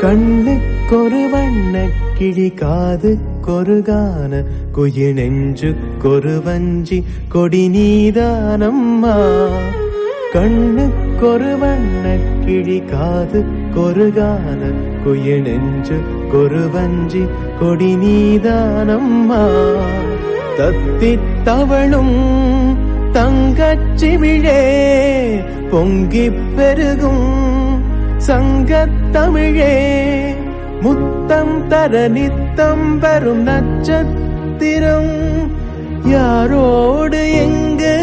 கண்ணுக்கொரு வண்ண கிளி காதுக்கொரு கான குயில் நெஞ்சுக்கொரு வஞ்சி கொடி நீதானம்மா. கண்ணுக்கொரு வண்ண கிளி காதுக்கொரு கான குயில் நெஞ்சுக்கொரு வஞ்சி கொடி நீதானம்மா. தத்தித் தவழும் தங்கச்சிமிழே பொங்கிப் பெருகும் சங்கத்தமிழே, முத்தம் தர நித்தம் வரும் நட்சத்திரம் யாரோடு எங்கு